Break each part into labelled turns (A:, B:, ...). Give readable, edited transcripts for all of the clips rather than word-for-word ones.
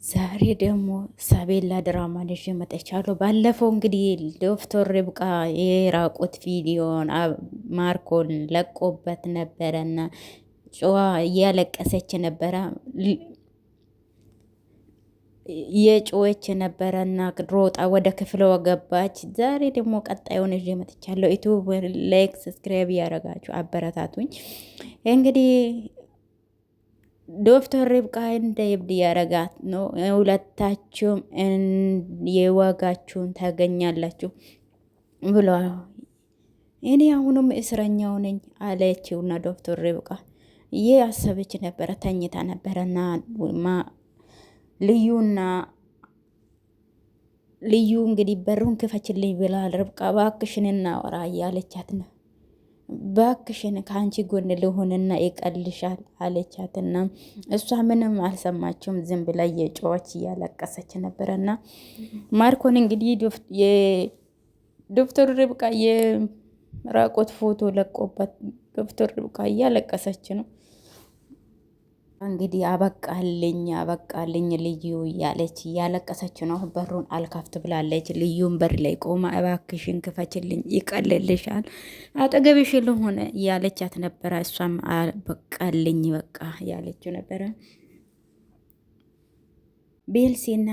A: ዛሬ ደግሞ ሳቤላ ድራማ ይዤ መጥቻለሁ። ባለፈው እንግዲህ ዶክተር ርብቃ የራቁት ቪዲዮን ማርኮን ለቆበት ነበረና ጨዋ እያለቀሰች ነበረ የጮች ነበረና ሮጣ ወደ ክፍለ ገባች። ዛሬ ደግሞ ቀጣዩን ይዤ መጥቻለሁ። ዩቲዩብ ላይክ ሰብስክራይብ ያደረጋችሁ አበረታቱኝ። እንግዲህ ዶክተር ርብቃ እንደ እብድ ያረጋት ነው። ሁለታችሁም የዋጋችሁን ታገኛላችሁ ብሎ እኔ አሁንም እስረኛው ነኝ አለችውና ዶክተር ርብቃ ይህ አሰበች ነበረ። ተኝታ ነበረና ልዩና ልዩ እንግዲህ በሩን ክፈችልኝ ብላ ርብቃ ባክሽን እናወራ እያለቻት ነው። ባክሽን ከአንቺ ጎን ልሆንና ይቀልሻል አለቻትና እሷ ምንም አልሰማችውም። ዝም ብላ የጮች እያለቀሰች ነበረና ማርኮን እንግዲህ ዶክተር ርብቃ የራቆት ፎቶ ለቆበት ዶክተር ርብቃ እያለቀሰች ነው። እንግዲህ አበቃልኝ ልዩ እያለች እያለቀሰች ነው። በሩን አልከፍት ብላለች። ልዩን በር ላይ ቆማ እባክሽን ክፈችልኝ ይቀልልሻል አጠገብሽ ልሆነ እያለቻት ነበረ። እሷም በቃልኝ በቃ እያለችው ነበረ። ቤልሲና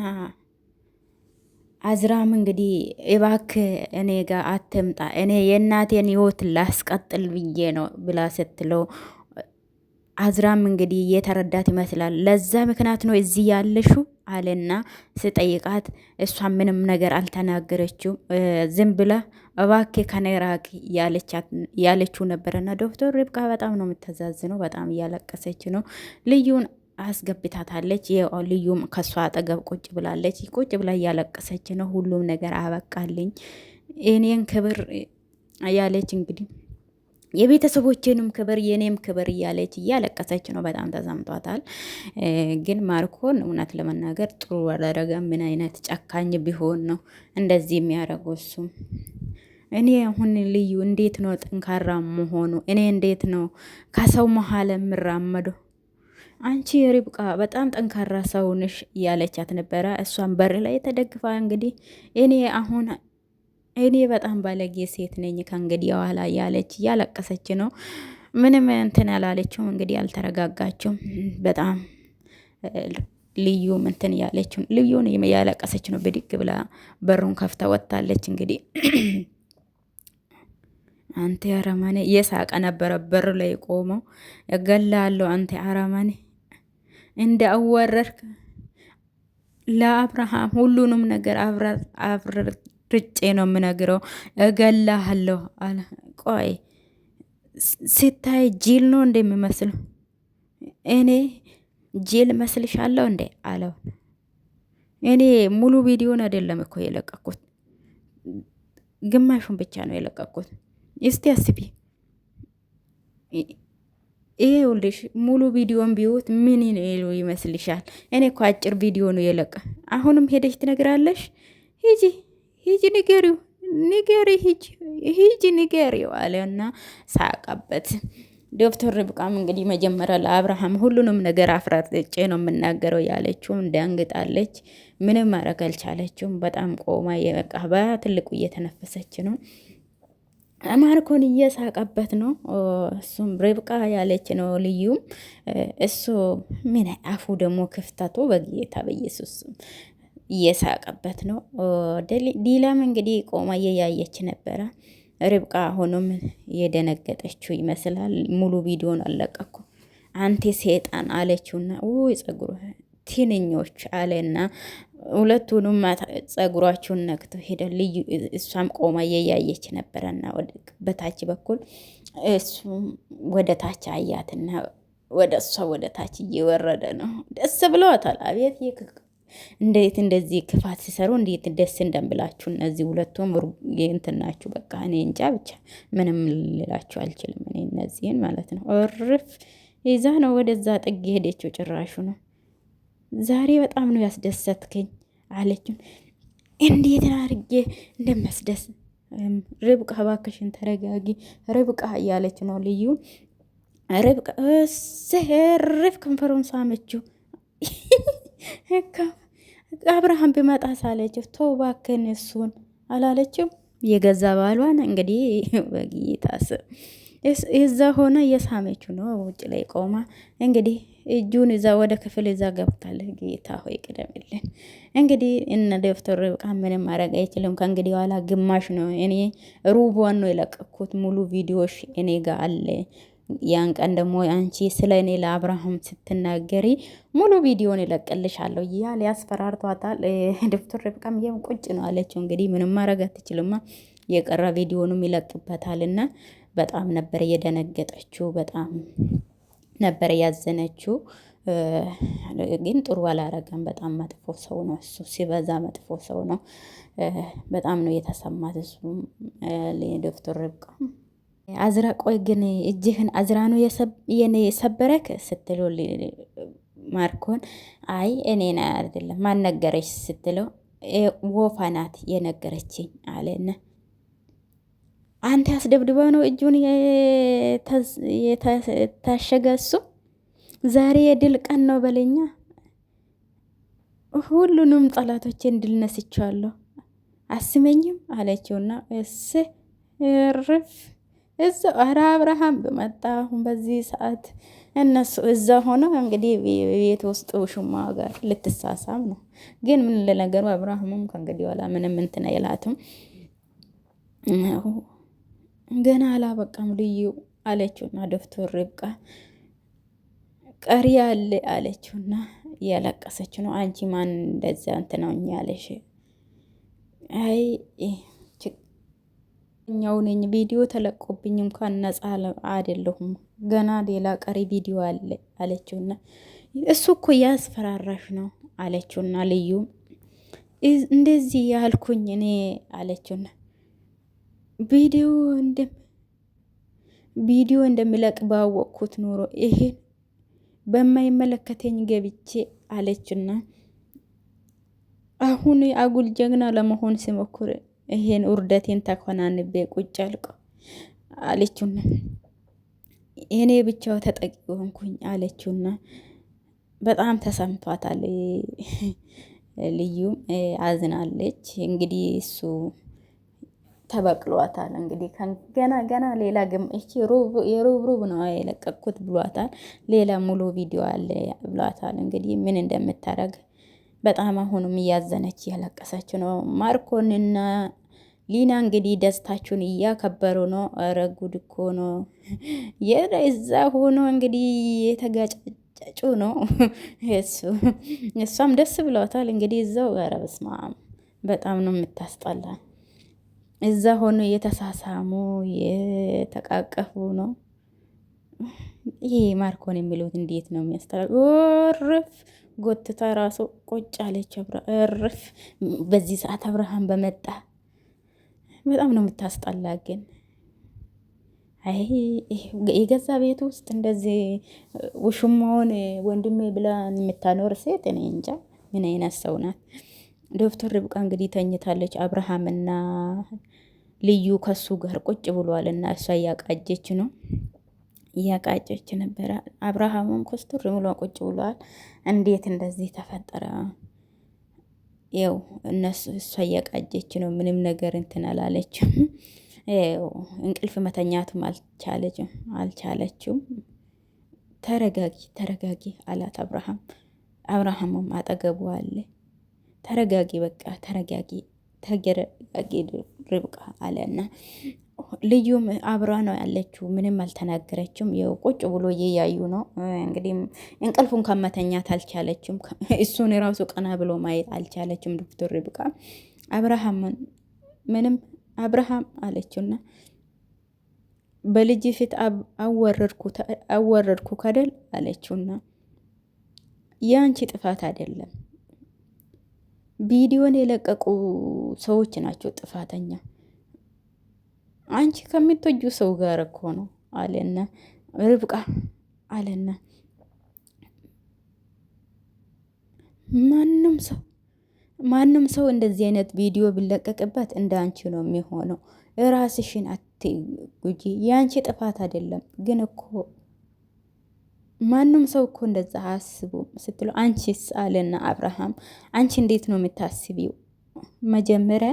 A: አዝራም እንግዲህ እባክህ እኔ ጋር አትምጣ፣ እኔ የእናቴን ህይወት ላስቀጥል ብዬ ነው ብላ ስትለው አዝራም እንግዲህ እየተረዳት ይመስላል። ለዛ ምክንያት ነው እዚህ ያለሹ አለና ስጠይቃት እሷ ምንም ነገር አልተናገረችው። ዝም ብላ እባክህ ከኔ ራቂ ያለችው ነበረና ዶክተር ርብቃ በጣም ነው የምተዛዝነው። በጣም እያለቀሰች ነው። ልዩን አስገብታታለች። ልዩም ከሷ አጠገብ ቁጭ ብላለች። ቁጭ ብላ እያለቀሰች ነው። ሁሉም ነገር አበቃልኝ እኔን ክብር እያለች እንግዲህ የቤተሰቦችንም ክብር የኔም ክብር እያለች እያለቀሰች ነው። በጣም ተሰምቷታል። ግን ማርኮን እውነት ለመናገር ጥሩ አላደረገ። ምን አይነት ጨካኝ ቢሆን ነው እንደዚህ የሚያደርገው? እሱም እኔ አሁን ልዩ እንዴት ነው ጠንካራ መሆኑ? እኔ እንዴት ነው ከሰው መሀል የምራመደው? አንቺ ርብቃ በጣም ጠንካራ ሰው ነሽ እያለቻት ነበረ። እሷን በር ላይ ተደግፋ እንግዲህ እኔ በጣም ባለጌ ሴት ነኝ ከእንግዲህ የኋላ እያለች እያለቀሰች ነው። ምንም እንትን ያላለችውም እንግዲህ አልተረጋጋችውም። በጣም ልዩም እንትን ያለችው ልዩን ያለቀሰች ነው። ብድግ ብላ በሩን ከፍታ ወጥታለች። እንግዲህ አንተ አረማኔ እየሳቀ ነበረ በር ላይ ቆመው እገላለሁ አንተ አረማኔ እንደ አወረርክ ለአብርሃም ሁሉንም ነገር ርጬ ነው የምነግረው እገላሃለሁ አለ። ቆይ ሲታይ ጅል ነው እንደሚመስለው እኔ ጅል መስልሻለሁ እንዴ አለው። እኔ ሙሉ ቪዲዮን አይደለም እኮ የለቀኩት፣ ግማሹን ብቻ ነው የለቀኩት። እስቲ አስቢ። ይኸውልሽ ሙሉ ቪዲዮን ቢዩት ምን ይሉ ይመስልሻል? እኔ እኮ አጭር ቪዲዮ ነው የለቀ። አሁንም ሄደሽ ትነግራለሽ? ሂጂ ሂጂ ንገሪው አለና ሳቀበት። ዶክተር ርብቃም እንግዲህ መጀመሪያ ለአብርሃም ሁሉንም ነገር አፍራርጬ ነው የምናገረው ያለችው ደንግጣለች። ምንም ማድረግ አልቻለችውም። በጣም ቆማ የበቃ በትልቁ እየተነፈሰች ነው። ማርኮን እየሳቀበት ነው። እሱም ርብቃ ያለች ነው። ልዩም እሱ ምን አፉ ደግሞ ክፍተቱ በጌታ በኢየሱስ እየሳቀበት ነው። ዲላም እንግዲህ ቆማ እየያየች ነበረ። ርብቃ አሁንም የደነገጠችው ይመስላል። ሙሉ ቪዲዮን አለቀኩ አንቴ ሴጣን አለችውና ውይ ጸጉሩ ትንኞች አለና ሁለቱንም ጸጉሯቸውን ነክቶ ሄደ። ልዩ እሷም ቆማ እየያየች ነበረና በታች በኩል እሱም ወደ ታች አያትና ወደ እሷ ወደ ታች እየወረደ ነው። ደስ ብለዋታል። አቤት እንዴት እንደዚህ ክፋት ሲሰሩ እንዴት ደስ እንደምላችሁ እነዚህ ሁለቱም እንትን ናችሁ። በቃ እኔ እንጃ ብቻ ምንም ልላችሁ አልችልም። እኔ እነዚህን ማለት ነው እርፍ ይዛ ነው ወደዛ ጥግ ሄደችው። ጭራሹ ነው ዛሬ በጣም ነው ያስደሰትከኝ አለችው። እንዴት አድርጌ እንደሚያስደስት ርብቃ እባክሽን ተረጋጊ ርብቃ እያለች ነው ልዩ። ርብቃ ስህርፍ ከንፈሩን ሳመችው። አብርሃም ቢመጣ ሳለችው ተው እባክህን እሱን አላለችው። የገዛ ባሏን እንግዲህ በጌታስ እዛ ሆነ እየሳመችው ነው። ውጭ ላይ ቆማ እንግዲህ እጁን እዛ ወደ ክፍል እዛ ገብታለች። ጌታ ሆይ ቅደምልን። እንግዲህ እነ ዶክተር ርብቃ ምንም ማድረግ አይችልም። ከእንግዲህ ኋላ ግማሽ ነው። እኔ ሩቧን ነው የለቀኩት። ሙሉ ቪዲዮሽ እኔ ጋር አለ። ያን ቀን ደግሞ አንቺ ስለ እኔ ለአብርሃም ስትናገሪ ሙሉ ቪዲዮን ይለቅልሻለሁ እያለ ያስፈራርቷታል። ዶክተር ርብቃም ቁጭ ነው አለችው። እንግዲህ ምንም ማድረግ አትችልማ። የቀረ ቪዲዮንም ይለቅበታል እና በጣም ነበር የደነገጠችው። በጣም ነበር ያዘነችው። ግን ጥሩ አላረገም። በጣም መጥፎ ሰው ነው እሱ፣ ሲበዛ መጥፎ ሰው ነው። በጣም ነው የተሰማት። እሱም ዶክተር ርብቃ አዝራ ቆይ ግን እጅህን አዝራ ነው የኔ የሰበረክ ስትለው ማርኮን አይ እኔን አይደለም ማን ነገረች ስትለው ወፋ ናት የነገረችኝ አለና አንተ ያስደብድበው ነው እጁን የታሸገ እሱ ዛሬ የድል ቀን ነው በለኛ። ሁሉንም ጠላቶቼን ድል ነስቻለሁ አስመኝም አለችውና እርፍ እዛ አረ አብርሃም በመጣ አሁን በዚህ ሰዓት እነሱ እዛ ሆነው እንግዲህ ቤት ውስጥ ውሽማ ጋር ልትሳሳም ነው። ግን ምን ለነገሩ አብርሃምም ከእንግዲህ ኋላ ምንም እንትን አይላትም። ገና አላበቃም ልዩ አለችውና ዶክተር ርብቃ ቀሪ አለ አለችውና እያለቀሰች ነው። አንቺ ማን እንደዛ እንትን ነው ያለሽ? አይ ኛው ነኝ ቪዲዮ ተለቆብኝ እንኳን ነፃ አይደለሁም ገና ሌላ ቀሪ ቪዲዮ አለ አለችውና እሱ እኮ ያስፈራራሽ ነው አለችውና ልዩ እንደዚህ ያልኩኝ እኔ አለችውና ቪዲዮ እንደሚለቅ ባወቅኩት ኑሮ ይሄን በማይመለከተኝ ገብቼ አለችና አሁን አጉል ጀግና ለመሆን ሲሞክር ይሄን ውርደቴን ተኮናንቤ ቁጭ አልቆ አለችውና እኔ ብቻው ተጠቂ ሆንኩኝ አለችውና በጣም ተሰምቷታል። ልዩም አዝናለች። እንግዲህ እሱ ተበቅሏታል። እንግዲህ ገና ሌላ እቺ የሩብ ነው የለቀቅኩት ብሏታል። ሌላ ሙሉ ቪዲዮ አለ ብሏታል። እንግዲህ ምን እንደምታረግ በጣም አሁንም እያዘነች እያለቀሰች ነው። ማርኮንና ሊና እንግዲህ ደስታችሁን እያከበሩ ነው። ኧረ ጉድ እኮ ነው። የዛ ሆኖ እንግዲህ የተጋጫጩ ነው። እሷም ደስ ብሏታል። እንግዲህ እዛው ኧረ በስመ አብ በጣም ነው የምታስጠላ። እዛ ሆኖ የተሳሳሙ የተቃቀፉ ነው። ይሄ ማርኮን የሚሉት እንዴት ነው የሚያስተላል? እርፍ ጎትታ ራሱ ቁጭ አለች። እርፍ በዚህ ሰዓት አብርሃም በመጣ በጣም ነው የምታስጠላ። ግን አይ የገዛ ቤት ውስጥ እንደዚህ ውሽማውን ወንድሜ ብላ የምታኖር ሴት እኔ እንጃ ምን አይነት ሰው ናት። ዶክተር ርብቃ እንግዲህ ተኝታለች። አብርሃምና ልዩ ከሱ ጋር ቁጭ ብሏል እና እሷ እያቃጀች ነው እያቃጨች ነበረ። አብርሃምም ኮስቱር ብሎ ቁጭ ብሏል። እንዴት እንደዚህ ተፈጠረ? ያው እሷ እያቃጀች ነው። ምንም ነገር እንትን አላለችም። ያው እንቅልፍ መተኛቱም አልቻለችም። ተረጋጊ አላት አብርሃምም አጠገቡ አለ። ተረጋጊ በቃ ተረጋጊ ርብቃ አለና ልዩም አብራ ነው ያለችው። ምንም አልተናገረችም። ያው ቁጭ ብሎ እያዩ ነው እንግዲህ እንቅልፉን ከመተኛት አልቻለችም። እሱን የራሱ ቀና ብሎ ማየት አልቻለችም። ዶክተር ርብቃ አብርሃም አለችውና በልጅ ፊት አወረድኩ ከደል አለችውና ያንቺ ጥፋት አይደለም፣ ቪዲዮን የለቀቁ ሰዎች ናቸው ጥፋተኛ። አንቺ ከምትወጁ ሰው ጋር እኮ ነው አለና ርብቃ አለና ማንም ሰው እንደዚህ አይነት ቪዲዮ ቢለቀቅበት እንደ አንቺ ነው የሚሆነው። ራስሽን አትጉጂ። የአንቺ ጥፋት አይደለም። ግን እኮ ማንም ሰው እኮ እንደዛ አስቡም ስትለው አንቺስ አለና አብርሃም አንቺ እንዴት ነው የምታስቢው? መጀመሪያ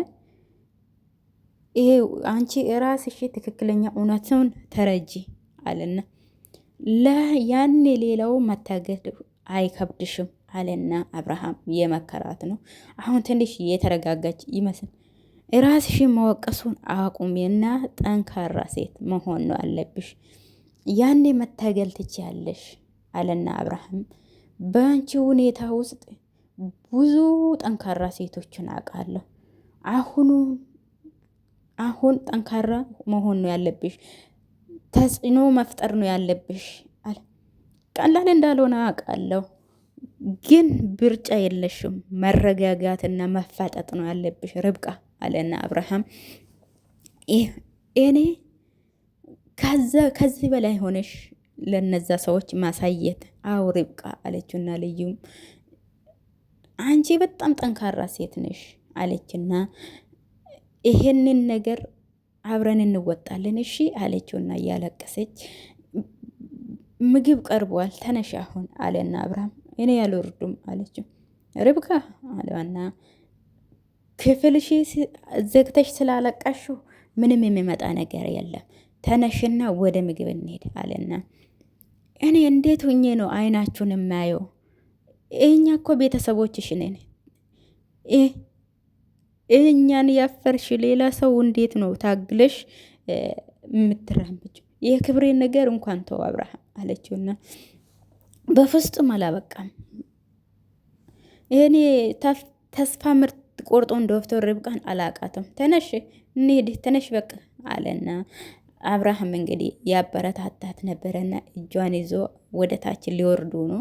A: ይሄ አንቺ ራስሽ ትክክለኛ እውነቱን ተረጂ አለና ያኔ ሌላው መታገድ አይከብድሽም አለና አብርሃም የመከራት ነው። አሁን ትንሽ የተረጋጋች ይመስል ራስሽን መወቀሱን አቁሚና ጠንካራ ሴት መሆን ነው አለብሽ። ያኔ መታገል ትችያለሽ አለና አብርሃም በአንቺ ሁኔታ ውስጥ ብዙ ጠንካራ ሴቶችን አውቃለሁ። አሁን ጠንካራ መሆን ነው ያለብሽ፣ ተጽዕኖ መፍጠር ነው ያለብሽ አለ። ቀላል እንዳልሆነ አውቃለሁ፣ ግን ብርጫ የለሽም። መረጋጋትና መፋጠጥ ነው ያለብሽ ርብቃ አለና አብርሃም እኔ ከዚህ በላይ ሆነሽ ለነዛ ሰዎች ማሳየት። አዎ ርብቃ አለችና ልዩም አንቺ በጣም ጠንካራ ሴት ነሽ አለችና ይሄንን ነገር አብረን እንወጣለን እሺ አለችውና እያለቀሰች ምግብ ቀርቧል ተነሽ አሁን አለና አብርሃም እኔ ያልወርዱም አለችው። ርብቃ አለና ክፍልሽ ዘግተሽ ስላለቃሽው ምንም የሚመጣ ነገር የለም ተነሽና ወደ ምግብ እንሄድ አለና እኔ እንዴት ሆኜ ነው አይናችሁን የማየው? እኛ እኮ ቤተሰቦችሽ ነን። እኛን ያፈርሽ ሌላ ሰው እንዴት ነው ታግለሽ የምትራምጅ? የክብሬን ነገር እንኳን ተው አብርሃም አለችውና በፍጹም አላበቃም። እኔ ተስፋ ምርጥ ቆርጦ ዶክተር ርብቃን አላቃትም። ተነሽ እንሂድ ተነሽ በቃ አለና አብርሃም እንግዲህ ያበረታታት ነበረና እጇን ይዞ ወደ ታች ሊወርዱ ነው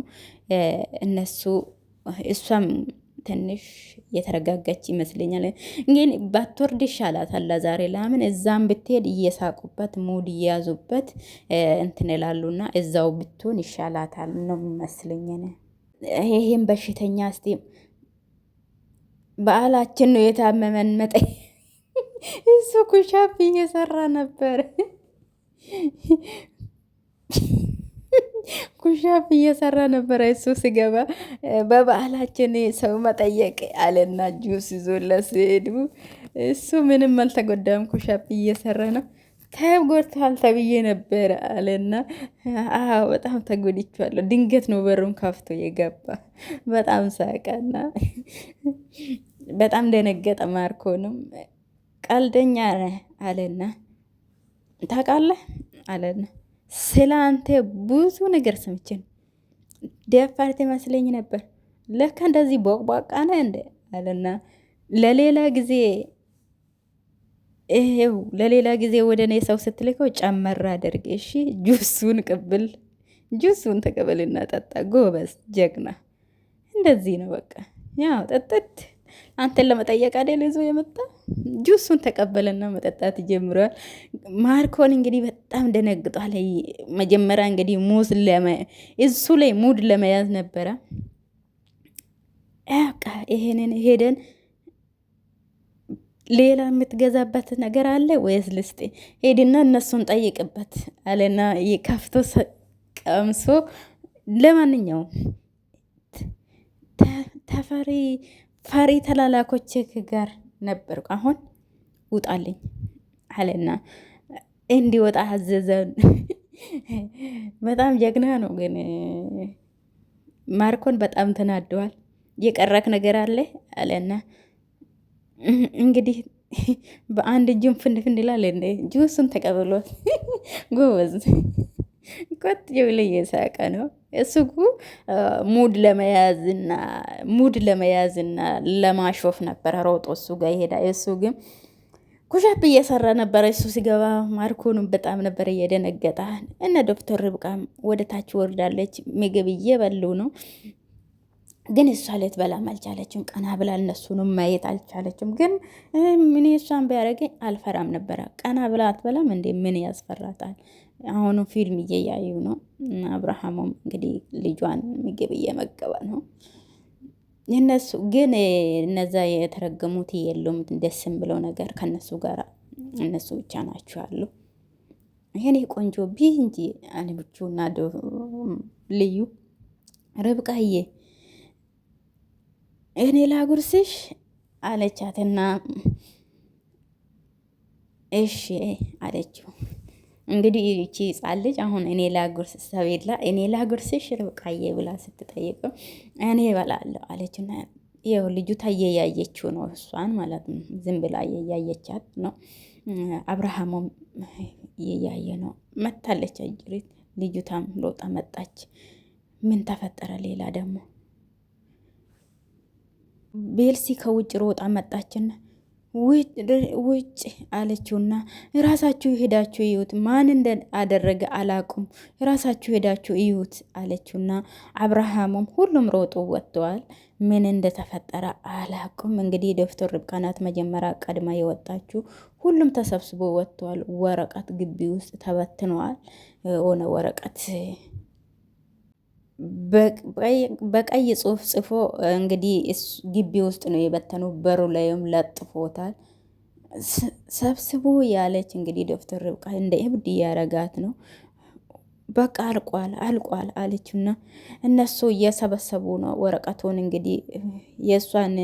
A: እነሱ። እሷም ትንሽ የተረጋጋች ይመስለኛል። ግን ባትወርድ ይሻላታል ዛሬ። ለምን እዛም ብትሄድ እየሳቁበት ሙድ እየያዙበት እንትን ይላሉና እዛው ብትሆን ይሻላታል ነው የሚመስለኝ። ይሄን በሽተኛ እስቲ በዓላችን ነው የታመመን መጠኝ እሱ ኩሻፕ እየሰራ ነበር። ኩሻፕ እየሰራ ነበረ እሱ ሲገባ በበዓላችን ሰው መጠየቅ አለና ጁስ ይዞለት ሲሄዱ እሱ ምንም አልተጎዳም። ኩሻፕ እየሰራ ነው። ተጎድተዋል ተብዬ ነበረ አለና አዎ በጣም ተጎድቻለሁ። ድንገት ነው በሩን ከፍቶ የገባ። በጣም ሳቀና በጣም ደነገጠ። ማርኮንም ቀልደኛ ነህ አለና ታውቃለህ አለና ስለ አንተ ብዙ ነገር ሰምቼን ደፋር ትመስለኝ ነበር። ለካ እንደዚህ ቦቅቧቃ ነህ እንደ አለና ለሌላ ጊዜ ወደ እኔ ሰው ስትልከው ጨመር አድርግ እሺ። ጁሱን ተቀበልና ጠጣ። ጎበዝ ጀግና። እንደዚህ ነው በቃ። ያው ጠጥት አንተን ለመጠየቅ አይደል ይዞ የመጣ ጁሱን ተቀበለና መጠጣት ጀምሯል። ማርኮን እንግዲህ በጣም ደነግጧል። መጀመሪያ እንግዲህ እሱ ላይ ሙድ ለመያዝ ነበረ። በቃ ይሄንን ሄደን ሌላ የምትገዛበት ነገር አለ ወይስ ልስጥ? ሄድና እነሱን ጠይቅበት አለና ከፍቶ ቀምሶ ለማንኛውም ፈሪ ተላላኮች ጋር ነበርኩ። አሁን ውጣልኝ አለና እንዲወጣ አዘዘን። በጣም ጀግና ነው። ግን ማርኮን በጣም ተናደዋል። የቀረክ ነገር አለ አለና እንግዲህ በአንድ እጁን ፍንድፍንድ ይላል እንዴ ጁሱን ተቀብሎት ጎበዝ ቆጥ ብሎ እየሳቀ ነው። እሱ ሙድ ለመያዝና ለማሾፍ ነበረ ሮጦ እሱ ጋር ይሄዳል። እሱ ግን ኩሻፕ እየሰራ ነበረ። እሱ ሲገባ ማርኮንም በጣም ነበረ እየደነገጠ። እነ ዶክተር ርብቃም ወደ ታች ወርዳለች። ምግብ እየበሉ ነው። ግን እሷ ልትበላም አልቻለችም። ቀና ብላ እነሱንም ማየት አልቻለችም። ግን ምን እሷን ቢያደርገኝ አልፈራም ነበረ። ቀና ብላ አትበላም እንዴ? ምን ያስፈራታል? አሁኑ ፊልም እየያዩ ነው። አብርሃሙም እንግዲህ ልጇን ምግብ እየመገበ ነው። እነሱ ግን እነዛ የተረገሙት የሉም። ደስም ብለው ነገር ከነሱ ጋር እነሱ ብቻ ናቸው ያሉ። የኔ ቆንጆ ቢ እንጂ አንብቹና ልዩ ርብቃዬ እኔ ላጉርስሽ አለቻትና እሺ አለችው። እንግዲህ ይቺ ሕፃን ልጅ አሁን እኔ ላጉርስ ሰቤላ እኔ ላጉርስሽ ርብቃዬ ብላ ስትጠይቀው እኔ እበላለሁ አለችና ይኸው ልጁ እየያየችው ነው እሷን ማለት ነው። ዝም ብላ እየያየቻት ነው። አብርሃሙም እየያየ ነው። መታለች አጅሪት ልጅቷም ሮጣ መጣች። ምን ተፈጠረ ሌላ ደግሞ ቤልሲ ከውጭ ሮጣ መጣችና ውጭ አለችውና ራሳችሁ ሄዳችሁ እዩት፣ ማን እንዳደረገ አላቁም፣ ራሳችሁ ሄዳችሁ እዩት አለችውና አብርሃሙም ሁሉም ሮጦ ወጥተዋል። ምን እንደተፈጠረ አላቁም። እንግዲህ ዶክተር ርብቃ ናት መጀመሪያ ቀድማ የወጣችሁ። ሁሉም ተሰብስቦ ወጥተዋል። ወረቀት ግቢ ውስጥ ተበትነዋል። ሆነ ወረቀት በቀይ ጽሁፍ ጽፎ እንግዲህ ግቢ ውስጥ ነው የበተኑ። በሩ ላይም ለጥፎታል። ሰብስቦ ያለች እንግዲህ ዶክተር ርብቃ እንደ እብድ እያረጋት ነው። በቃ አልቋል አልቋል አለችና እነሱ እየሰበሰቡ ነው ወረቀቱን። እንግዲህ የእሷን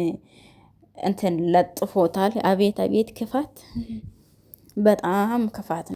A: እንትን ለጥፎታል። አቤት አቤት ክፋት! በጣም ክፋት ነው።